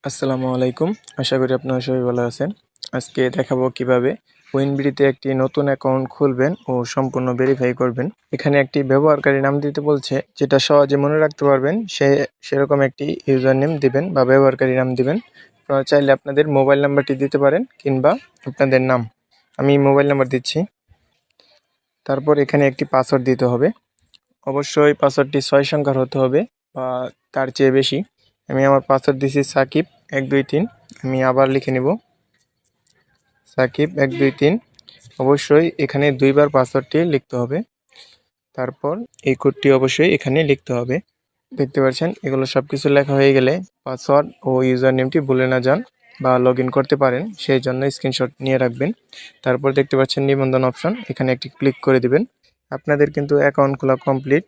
আসসালামু আলাইকুম। আশা করি আপনারা সবাই ভালো আছেন। আজকে দেখাবো কিভাবে ওয়েনবিডিতে একটি নতুন অ্যাকাউন্ট খুলবেন ও সম্পূর্ণ ভেরিফাই করবেন। এখানে একটি ব্যবহারকারী নাম দিতে বলছে, যেটা সহজে মনে রাখতে পারবেন সেরকম একটি ইউজার নেম দিবেন বা ব্যবহারকারী নাম দিবেন। আপনারা চাইলে আপনাদের মোবাইল নাম্বারটি দিতে পারেন কিংবা আপনাদের নাম। আমি মোবাইল নাম্বার দিচ্ছি। তারপর এখানে একটি পাসওয়ার্ড দিতে হবে। অবশ্যই পাসওয়ার্ডটি ৬ সংখ্যার হতে হবে বা তার চেয়ে বেশি। আমি আমার পাসওয়ার্ড দিছি সাকিব ১২৩। আমি আবার লিখে নেব সাকিব ১২৩। অবশ্যই এখানে ২ বার পাসওয়ার্ডটি লিখতে হবে। তারপর এই কোডটি অবশ্যই এখানে লিখতে হবে। দেখতে পাচ্ছেন এগুলো সব কিছু লেখা হয়ে গেলে পাসওয়ার্ড ও ইউজার নেমটি ভুলে না যান বা লগ ইন করতে পারেন, সেই জন্য স্ক্রিনশট নিয়ে রাখবেন। তারপর দেখতে পাচ্ছেন নিবন্ধন অপশন, এখানে একটি ক্লিক করে দিবেন। আপনাদের কিন্তু অ্যাকাউন্ট খোলা কমপ্লিট।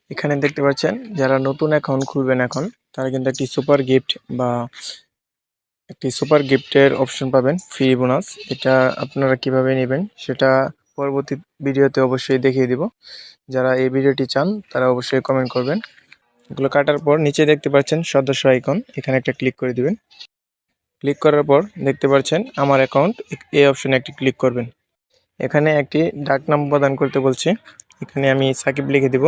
এখানে দেখতে পাচ্ছেন যারা নতুন অ্যাকাউন্ট খুলবেন এখন, তারা কিন্তু একটি সুপার গিফটের অপশন পাবেন, ফ্রি বোনাস। এটা আপনারা কিভাবে নেবেন সেটা পরবর্তী ভিডিওতে অবশ্যই দেখিয়ে দিব। যারা এই ভিডিওটি চান তারা অবশ্যই কমেন্ট করবেন। এগুলো কাটার পর নিচে দেখতে পাচ্ছেন সদস্য আইকন, এখানে একটা ক্লিক করে দিবেন। ক্লিক করার পর দেখতে পাচ্ছেন আমার অ্যাকাউন্ট, এই অপশনে একটি ক্লিক করবেন। এখানে একটি ডাকনাম প্রদান করতে বলছে, এখানে আমি সাকিব লিখে দিব।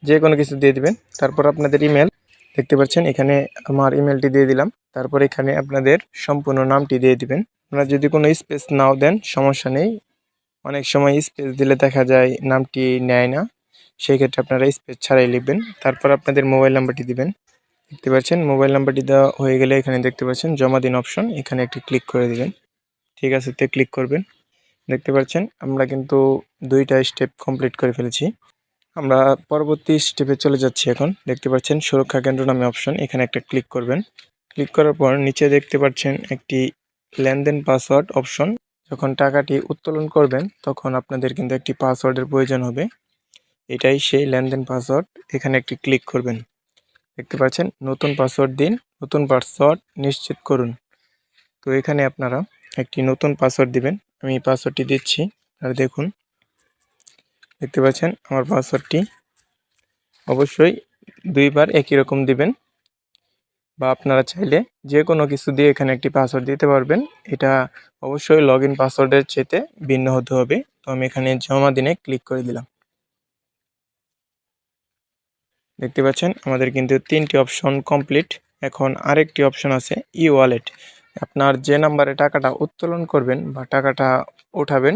যে কোনো কিছু দিয়ে দিবেন। তারপর আপনাদের ইমেল দেখতে পাচ্ছেন, এখানে আমার ইমেলটি দিয়ে দিলাম। তারপর এখানে আপনাদের সম্পূর্ণ নামটি দিয়ে দিবেন। আপনারা যদি কোনো স্পেস নাও দেন সমস্যা নেই, অনেক সময় স্পেস দিলে দেখা যায় নামটি নেয় না, সেই ক্ষেত্রে আপনারা স্পেস ছাড়াই লিখবেন। তারপর আপনাদের মোবাইল নাম্বারটি দিবেন। দেখতে পাচ্ছেন মোবাইল নাম্বারটি দেওয়া হয়ে গেলে এখানে দেখতে পাচ্ছেন জমা দিন অপশন, এখানে একটি ক্লিক করে দিবেন। ঠিক আছে, তে ক্লিক করবেন। দেখতে পাচ্ছেন আমরা কিন্তু 2টা স্টেপ কমপ্লিট করে ফেলেছি। আমরা পরবর্তী স্টেপে চলে যাচ্ছি। এখন দেখতে পাচ্ছেন সুরক্ষা কেন্দ্র নামে অপশন, এখানে একটা ক্লিক করবেন। ক্লিক করার পর নিচে দেখতে পাচ্ছেন একটি লেনদেন পাসওয়ার্ড অপশন। যখন টাকাটি উত্তোলন করবেন তখন আপনাদের কিন্তু একটি পাসওয়ার্ডের প্রয়োজন হবে, এটাই সেই লেনদেন পাসওয়ার্ড। এখানে একটি ক্লিক করবেন। দেখতে পাচ্ছেন নতুন পাসওয়ার্ড দিন, নতুন পাসওয়ার্ড নিশ্চিত করুন। তো এখানে আপনারা একটি নতুন পাসওয়ার্ড দিবেন। আমি পাসওয়ার্ডটি দিচ্ছি আর দেখুন, দেখতে পাচ্ছেন আমার পাসওয়ার্ডটি। অবশ্যই 2 বার একই রকম দিবেন, বা আপনারা চাইলে যে কোনো কিছু দিয়ে এখানে একটি পাসওয়ার্ড দিতে পারবেন। এটা অবশ্যই লগ ইন পাসওয়ার্ডের চেয়ে ভিন্ন হতে হবে। তো আমি এখানে জমা দিনে ক্লিক করে দিলাম। দেখতে পাচ্ছেন আমাদের কিন্তু 3টি অপশন কমপ্লিট। এখন আরেকটি অপশন আছে ই ওয়ালেট। আপনার যে নাম্বারে টাকাটা উত্তোলন করবেন বা টাকাটা উঠাবেন,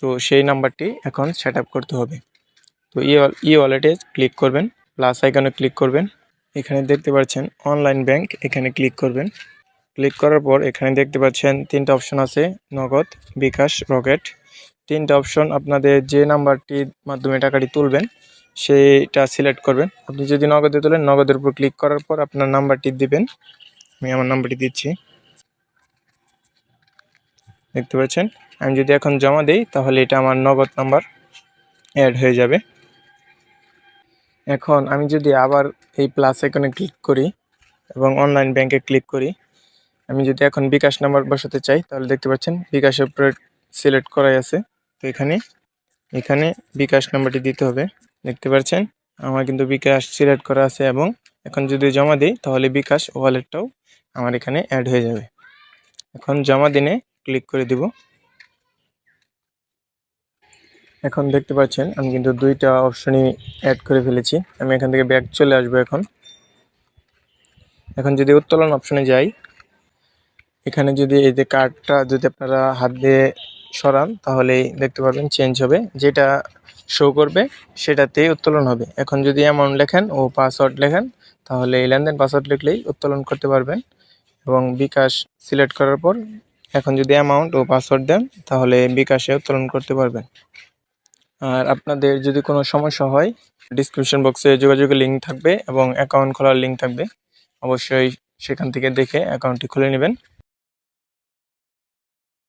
তো সেই নাম্বারটি এখন সেট আপ করতে হবে। তো ই ওয়ালেটে ক্লিক করবেন, প্লাস আইকনে ক্লিক করবেন। এখানে দেখতে পাচ্ছেন অনলাইন ব্যাংক, এখানে ক্লিক করবেন। ক্লিক করার পর এখানে দেখতে পাচ্ছেন 3টা অপশন আছে, নগদ, বিকাশ, রকেট। 3টা অপশন, আপনাদের যে নাম্বারটির মাধ্যমে টাকাটি তুলবেন সেইটা সিলেক্ট করবেন। আপনি যদি নগদে তোলেন, নগদের উপর ক্লিক করার পর আপনার নাম্বারটি দিবেন। আমি আমার নাম্বারটি দিচ্ছি। দেখতে পাচ্ছেন আমি যদি এখন জমা দিই তাহলে এটা আমার নগদ নাম্বার অ্যাড হয়ে যাবে। এখন আমি যদি আবার এই প্লাস আইকনে ক্লিক করি এবং অনলাইন ব্যাংকে ক্লিক করি, আমি যদি এখন বিকাশ নাম্বার বসাতে চাই তাহলে দেখতে পাচ্ছেন বিকাশের উপরে সিলেক্ট করাই আছে। তো এখানে বিকাশ নাম্বারটি দিতে হবে। দেখতে পাচ্ছেন আমার কিন্তু বিকাশ সিলেক্ট করা আছে, এবং এখন যদি জমা দিই তাহলে বিকাশ ওয়ালেটটাও আমার এখানে অ্যাড হয়ে যাবে। এখন জমা দিনে ক্লিক করে দিব। এখন দেখতে পাচ্ছেন আমি কিন্তু 2টা অপশনই অ্যাড করে ফেলেছি। আমি এখান থেকে ব্যাক চলে আসবো। এখন যদি উত্তোলন অপশনে যাই, এখানে যদি এই যে কার্ডটা যদি আপনারা হাত দিয়ে সরান তাহলেই দেখতে পারবেন চেঞ্জ হবে, যেটা শো করবে সেটাতেই উত্তোলন হবে। এখন যদি অ্যামাউন্ট লেখেন ও পাসওয়ার্ড লেখেন তাহলে এই লেনদেন পাসওয়ার্ড লিখলেই উত্তোলন করতে পারবেন। এবং বিকাশ সিলেক্ট করার পর এখন যদি অ্যামাউন্ট ও পাসওয়ার্ড দেন তাহলে বিকাশে উত্তোলন করতে পারবেন। আর আপনাদের যদি কোনো সমস্যা হয়, ডিসক্রিপশন বক্সে যোগাযোগের লিঙ্ক থাকবে এবং অ্যাকাউন্ট খোলার লিঙ্ক থাকবে। অবশ্যই সেখান থেকে দেখে অ্যাকাউন্টটি খুলে নেবেন।